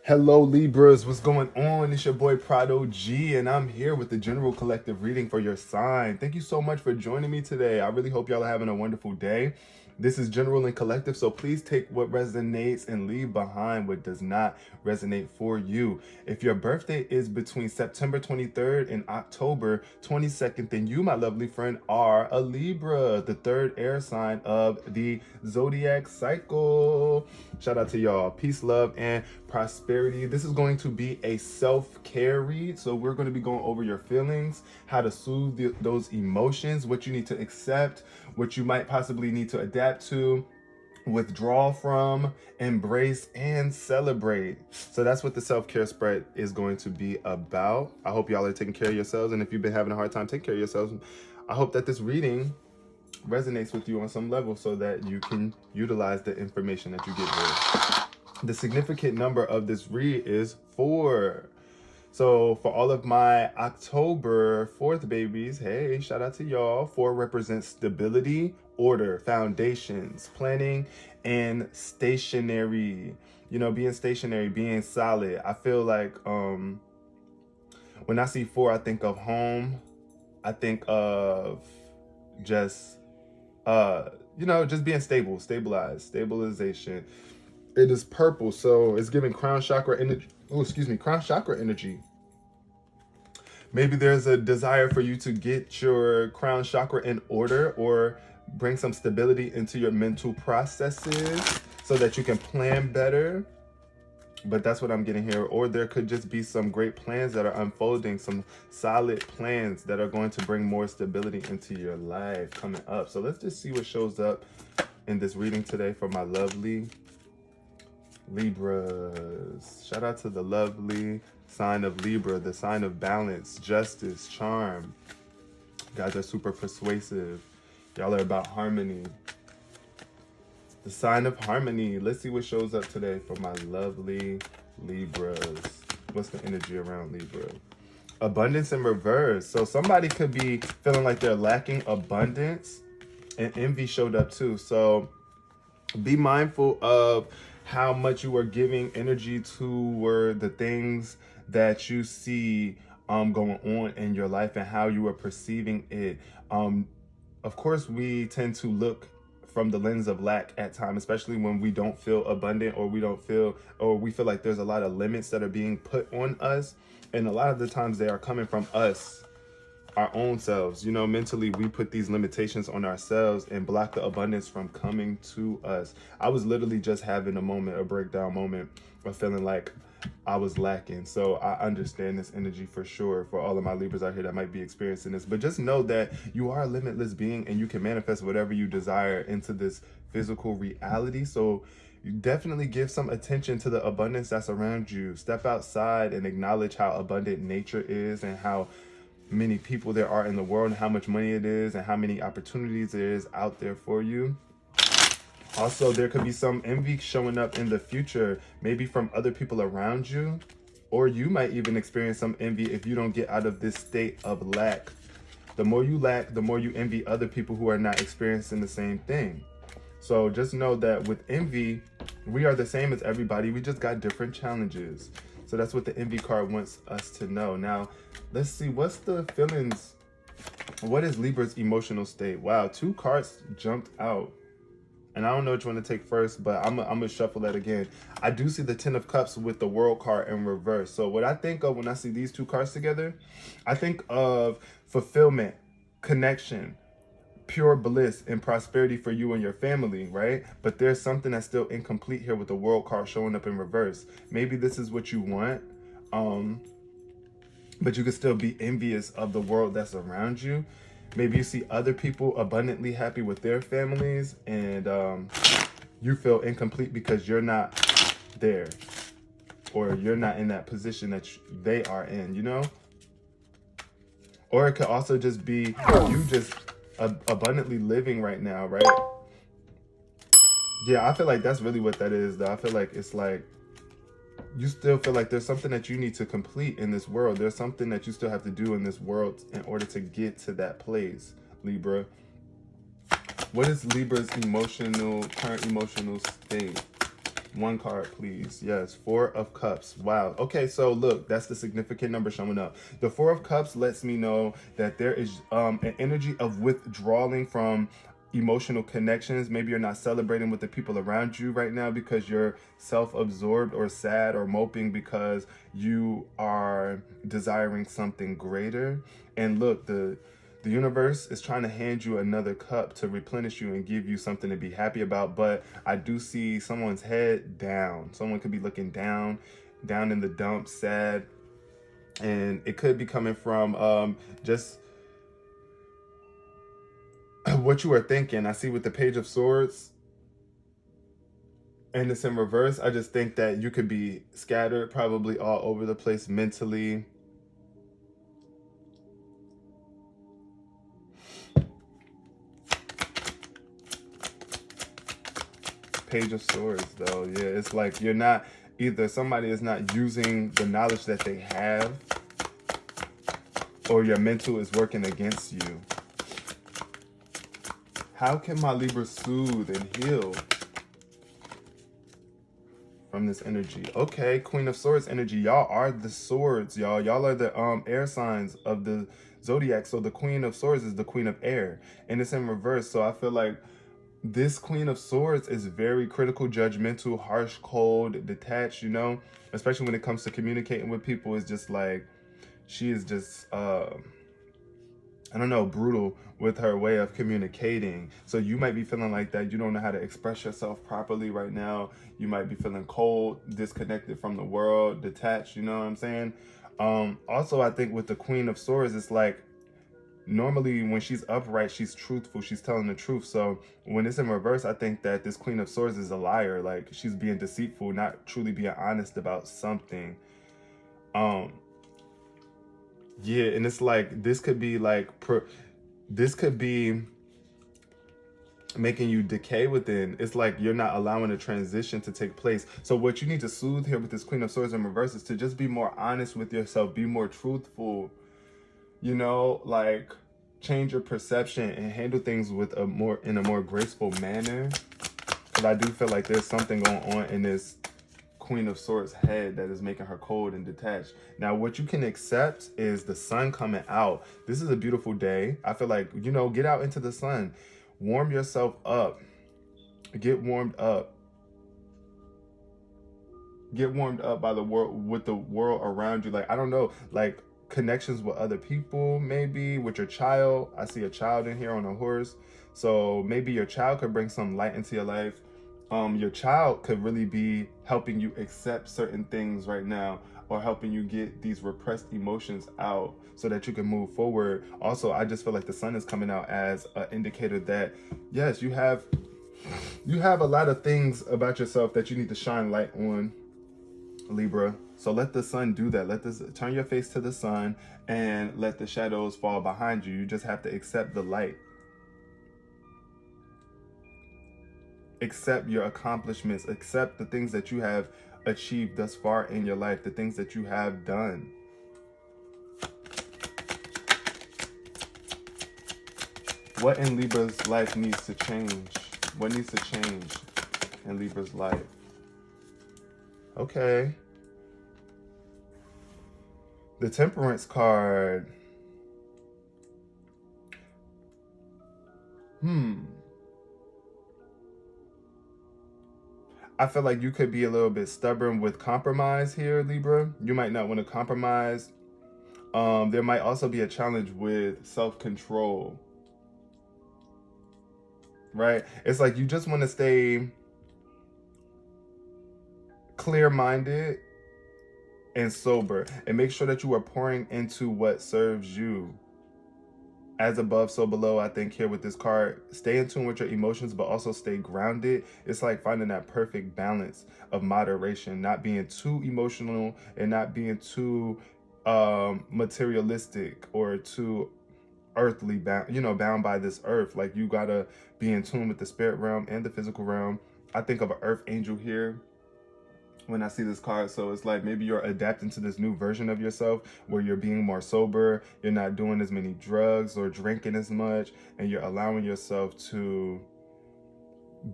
Hello Libras, what's going on? It's your boy Prado G, and I'm here with the general collective reading for your sign. Thank you so much for joining me today. I really hope y'all are having a wonderful day. This is general and collective, so please take what resonates and leave behind what does not resonate for you. If your birthday is between September 23rd and October 22nd, then you, my lovely friend, are a Libra, the third air sign of the zodiac cycle. Shout out to y'all. Peace, love, and prosperity. This is going to be a self-care read, so we're going to be going over your feelings, how to soothe those emotions, what you need to accept, what you might possibly need to adapt to, withdraw from, embrace, and celebrate. So that's what the self-care spread is going to be about. I hope y'all are taking care of yourselves, and if you've been having a hard time taking care of yourselves, I hope that this reading resonates with you on some level so that you can utilize the information that you get here. The significant number of this read is 4. So for all of my October 4th babies, hey, shout out to y'all. 4 represents stability, order, foundations, planning, and stationary. You know, being stationary, being solid. I feel like when I see 4, I think of home. I think of just just being stable, stabilized, stabilization. It is purple, so it's giving crown chakra energy. Oh, excuse me, crown chakra energy. Maybe there's a desire for you to get your crown chakra in order or bring some stability into your mental processes so that you can plan better. But that's what I'm getting here. Or there could just be some great plans that are unfolding, some solid plans that are going to bring more stability into your life coming up. So let's just see what shows up in this reading today for my lovely Libras. Shout out to the lovely sign of Libra, the sign of balance, justice, charm. Guys are super persuasive. Y'all are about harmony. The sign of harmony. Let's see what shows up today for my lovely Libras. What's the energy around Libra? Abundance in reverse. So somebody could be feeling like they're lacking abundance, and envy showed up too. So be mindful of how much you are giving energy toward the things that you see going on in your life and how you are perceiving it. Of course, we tend to look from the lens of lack at times, especially when we don't feel abundant or we feel like there's a lot of limits that are being put on us. And a lot of the times they are coming from us, our own selves. You know, mentally we put these limitations on ourselves and block the abundance from coming to us. I was literally just having a breakdown moment of feeling like I was lacking. So I understand this energy for sure for all of my Libras out here that might be experiencing this. But just know that you are a limitless being and you can manifest whatever you desire into this physical reality. So you definitely give some attention to the abundance that's around you. Step outside and acknowledge how abundant nature is and how many people there are in the world and how much money it is and how many opportunities there is out there for you. Also, there could be some envy showing up in the future, maybe from other people around you, or you might even experience some envy if you don't get out of this state of lack. The more you lack, the more you envy other people who are not experiencing the same thing. So just know that with envy, we are the same as everybody. We just got different challenges. So that's what the envy card wants us to know. Now, let's see, what's the feelings? What is Libra's emotional state? Wow, 2 cards jumped out. And I don't know which one to take first, but I'm gonna shuffle that again. I do see the 10 of Cups with the World card in reverse. So what I think of when I see these 2 cards together, I think of fulfillment, connection, pure bliss and prosperity for you and your family, right? But there's something that's still incomplete here with the World card showing up in reverse. Maybe this is what you want, but you can still be envious of the world that's around you. Maybe you see other people abundantly happy with their families and you feel incomplete because you're not there or you're not in that position that they are in, you know? Or it could also just be you just abundantly living right now, right? Yeah, I feel like that's really what that is, though. I feel like it's like you still feel like there's something that you need to complete in this world. There's something that you still have to do in this world in order to get to that place, Libra. What is Libra's current emotional state? One card, please. Yes, Four of Cups. Wow. Okay, so look, that's the significant number showing up. The Four of Cups lets me know that there is an energy of withdrawing from emotional connections. Maybe you're not celebrating with the people around you right now because you're self-absorbed or sad or moping because you are desiring something greater. And look, the universe is trying to hand you another cup to replenish you and give you something to be happy about. But I do see someone's head down. Someone could be looking down in the dumps, sad. And it could be coming from just what you are thinking. I see with the Page of Swords and it's in reverse. I just think that you could be scattered probably all over the place mentally. Page of Swords, though. Yeah, it's like you're not, either somebody is not using the knowledge that they have, or your mental is working against you. How can my Libra soothe and heal from this energy? Okay, Queen of Swords energy. Y'all are the swords, y'all. Y'all are the air signs of the zodiac. So the Queen of Swords is the Queen of Air, and it's in reverse. So I feel like this Queen of Swords is very critical, judgmental, harsh, cold, detached, you know, especially when it comes to communicating with people. It's just like, she is just, I don't know, brutal with her way of communicating. So you might be feeling like that. You don't know how to express yourself properly right now. You might be feeling cold, disconnected from the world, detached, you know what I'm saying? Also, I think with the Queen of Swords, it's like, normally when she's upright, she's truthful, she's telling the truth. So when it's in reverse, I think that this Queen of Swords is a liar. Like, she's being deceitful, not truly being honest about something. Yeah, and it's like, this could be like, this could be making you decay within. It's like you're not allowing a transition to take place. So what you need to soothe here with this Queen of Swords in reverse is to just be more honest with yourself, be more truthful. You know, like, change your perception and handle things with in a more graceful manner. Because I do feel like there's something going on in this Queen of Swords head that is making her cold and detached. Now, what you can accept is the sun coming out. This is a beautiful day. I feel like, you know, get out into the sun. Warm yourself up. Get warmed up. Get warmed up by the world, with the world around you. Like, I don't know, like, connections with other people, maybe with your child. I see a child in here on a horse. So maybe your child could bring some light into your life. Your child could really be helping you accept certain things right now, or helping you get these repressed emotions out so that you can move forward. Also, I just feel like the sun is coming out as an indicator that, yes, you have a lot of things about yourself that you need to shine light on, Libra. So let the sun do that. Turn your face to the sun and let the shadows fall behind you. You just have to accept the light. Accept your accomplishments. Accept the things that you have achieved thus far in your life, the things that you have done. What in Libra's life needs to change? What needs to change in Libra's life? Okay. The Temperance card. I feel like you could be a little bit stubborn with compromise here, Libra. You might not want to compromise. There might also be a challenge with self-control. Right? It's like you just want to stay clear-minded and sober, and make sure that you are pouring into what serves you. As above, so below. I think here with this card, stay in tune with your emotions, but also stay grounded. It's like finding that perfect balance of moderation, not being too emotional and not being too materialistic or too earthly bound, bound by this earth. Like, you gotta be in tune with the spirit realm and the physical realm. I think of an earth angel here when I see this card. So it's like maybe you're adapting to this new version of yourself where you're being more sober, you're not doing as many drugs or drinking as much, and you're allowing yourself to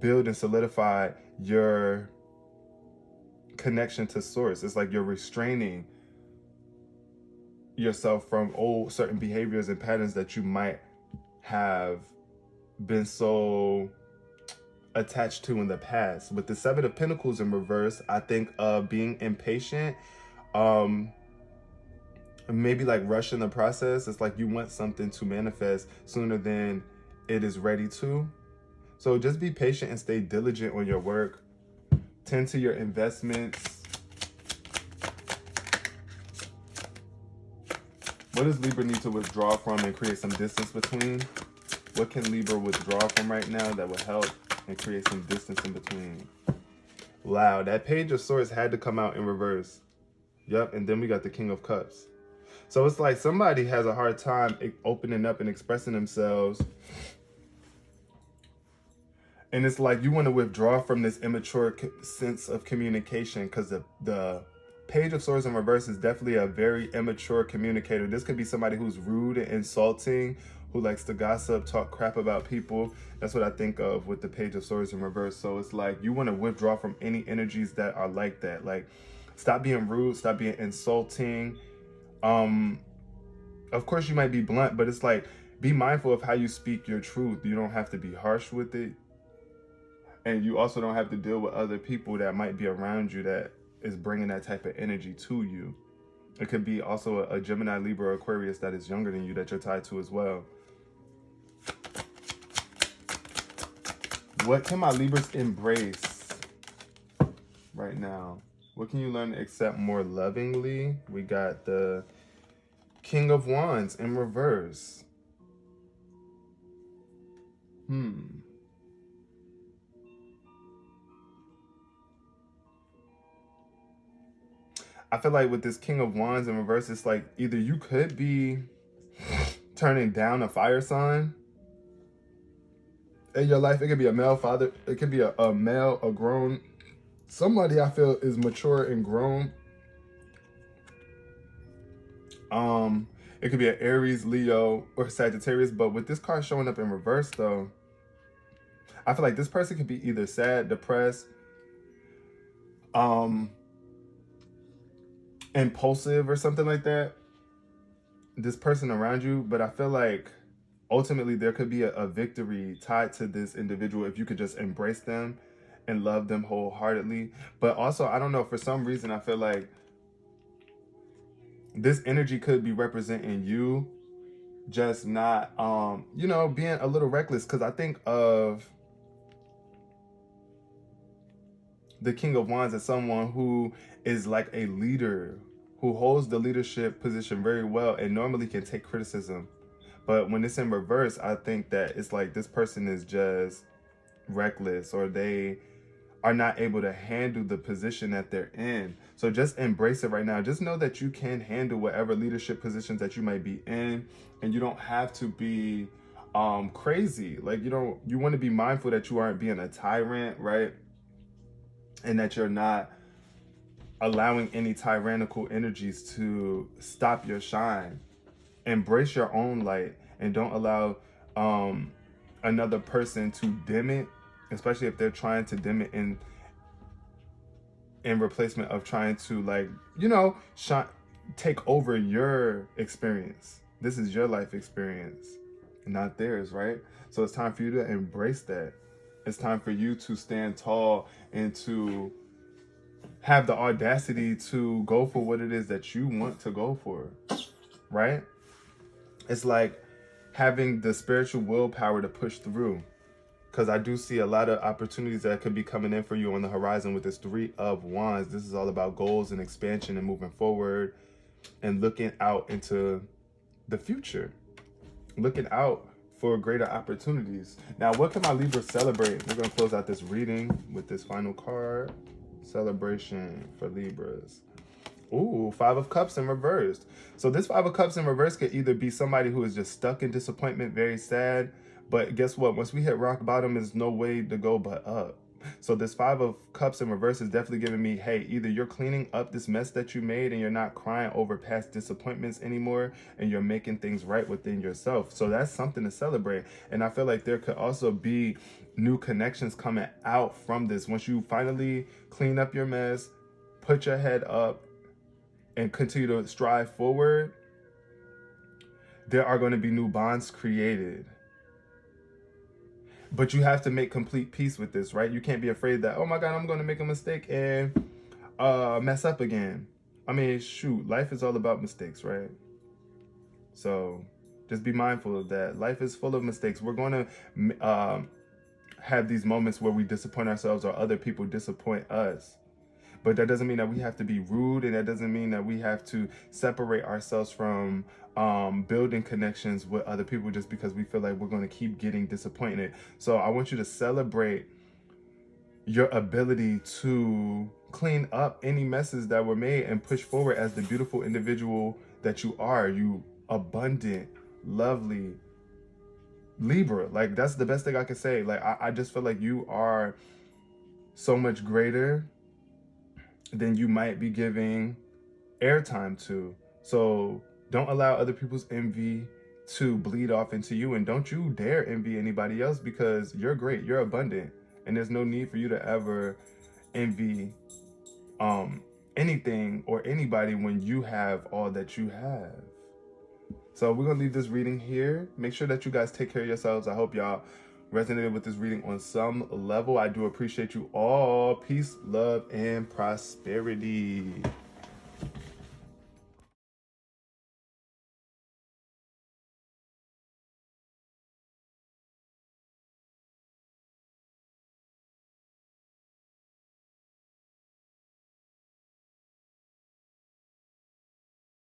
build and solidify your connection to source. It's like you're restraining yourself from old certain behaviors and patterns that you might have been so attached to in the past. With the Seven of Pentacles in reverse, I think of being impatient, maybe like rushing the process. It's like you want something to manifest sooner than it is ready to. So just be patient and stay diligent on your work. Tend to your investments. What does Libra need to withdraw from and create some distance between? What can Libra withdraw from right now that will help and create some distance in between? Wow, that Page of Swords had to come out in reverse. Yep, and then we got the King of Cups. So it's like somebody has a hard time opening up and expressing themselves. And it's like you want to withdraw from this immature sense of communication, because the Page of Swords in reverse is definitely a very immature communicator. This could be somebody who's rude and insulting, who likes to gossip, talk crap about people. That's what I think of with the Page of Swords in reverse. So it's like you want to withdraw from any energies that are like that. Like, stop being rude, stop being insulting. Of course you might be blunt, but it's like, be mindful of how you speak your truth. You don't have to be harsh with it. And you also don't have to deal with other people that might be around you that is bringing that type of energy to you. It could be also a Gemini, Libra, or Aquarius that is younger than you that you're tied to as well. What can my Libras embrace right now? What can you learn to accept more lovingly? We got the King of Wands in reverse. I feel like with this King of Wands in reverse, it's like either you could be turning down a fire sign in your life. It could be a male father. It could be a male, a grown, somebody I feel is mature and grown. It could be an Aries, Leo, or Sagittarius. But with this card showing up in reverse, though, I feel like this person could be either sad, depressed, impulsive, or something like that. This person around you, but I feel like ultimately there could be a victory tied to this individual if you could just embrace them and love them wholeheartedly. But also, I don't know, for some reason I feel like this energy could be representing you just not you know, being a little reckless, because I think of the King of Wands as someone who is like a leader, who holds the leadership position very well and normally can take criticism. But when it's in reverse, I think that it's like this person is just reckless, or they are not able to handle the position that they're in. So just embrace it right now. Just know that you can handle whatever leadership positions that you might be in, and you don't have to be crazy. Like, you want to be mindful that you aren't being a tyrant, right? And that you're not allowing any tyrannical energies to stop your shine. Embrace your own light and don't allow another person to dim it, especially if they're trying to dim it in replacement of trying to, like, you know, take over your experience. This is your life experience, not theirs, right? So it's time for you to embrace that. It's time for you to stand tall and to have the audacity to go for what it is that you want to go for, right? It's like having the spiritual willpower to push through, because I do see a lot of opportunities that could be coming in for you on the horizon with this Three of Wands. This is all about goals and expansion and moving forward and looking out into the future, looking out for greater opportunities. Now, what can my Libra celebrate? We're going to close out this reading with this final card. Celebration for Libras. Ooh, Five of Cups in reverse. So this Five of Cups in reverse could either be somebody who is just stuck in disappointment, very sad. But guess what? Once we hit rock bottom, there's no way to go but up. So this Five of Cups in reverse is definitely giving me, hey, either you're cleaning up this mess that you made and you're not crying over past disappointments anymore, and you're making things right within yourself. So that's something to celebrate. And I feel like there could also be new connections coming out from this. Once you finally clean up your mess, put your head up and continue to strive forward, there are going to be new bonds created. But you have to make complete peace with this, right? You can't be afraid that, oh my God, I'm going to make a mistake and mess up again. I mean, shoot, life is all about mistakes, right? So just be mindful of that. Life is full of mistakes. We're going to have these moments where we disappoint ourselves or other people disappoint us. But that doesn't mean that we have to be rude, and that doesn't mean that we have to separate ourselves from building connections with other people just because we feel like we're going to keep getting disappointed. So I want you to celebrate your ability to clean up any messes that were made and push forward as the beautiful individual that you are. You abundant, lovely Libra. Like, that's the best thing I can say. Like, I just feel like you are so much greater than you might be giving airtime to. So don't allow other people's envy to bleed off into you, and don't you dare envy anybody else, because you're great, you're abundant, and there's no need for you to ever envy anything or anybody when you have all that you have. So we're gonna leave this reading here. Make sure that you guys take care of yourselves. I hope y'all resonated with this reading on some level. I do appreciate you all. Peace, love, and prosperity.